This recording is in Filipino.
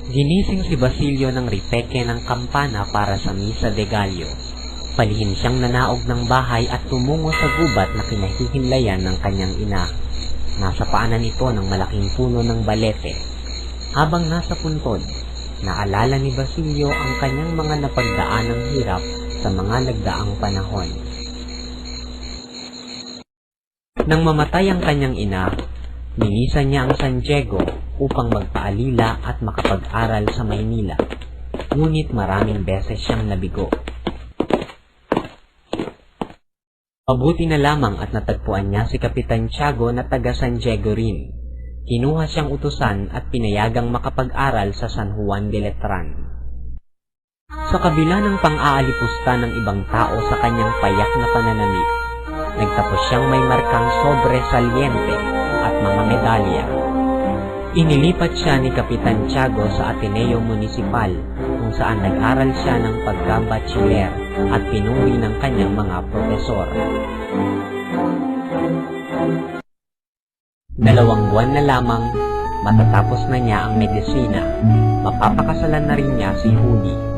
Ginising si Basilio ng ripeke ng kampana para sa Misa de Gallo. Palihim siyang nanaog ng bahay at tumungo sa gubat na kinahihinlayan ng kanyang ina. Nasa paanan ito ng malaking puno ng balete. Habang nasa puntod, naalala ni Basilio ang kanyang mga napagdaanang hirap sa mga nagdaang panahon. Nang mamatay ang kanyang ina, nilisan niya ang San Diego upang magpaalila at makapag-aral sa Maynila. Ngunit maraming beses siyang nabigo. Mabuti na lamang at natagpuan niya si Kapitan Tiago na taga San Diego rin. Kinuha siyang utusan at pinayagang makapag-aral sa San Juan de Letran. Sa kabila ng pang-aalipusta ng ibang tao sa kanyang payak na pananamit, nagtapos siyang may markang sobresaliente at mga medalya. Inilipat siya ni Kapitan Tiago sa Ateneo Municipal kung saan nag-aral siya ng pagka-bachiller at pinuri ng kanyang mga profesor. 2 buwan na lamang matatapos na niya ang medisina. Mapapakasalan na rin niya si Judy.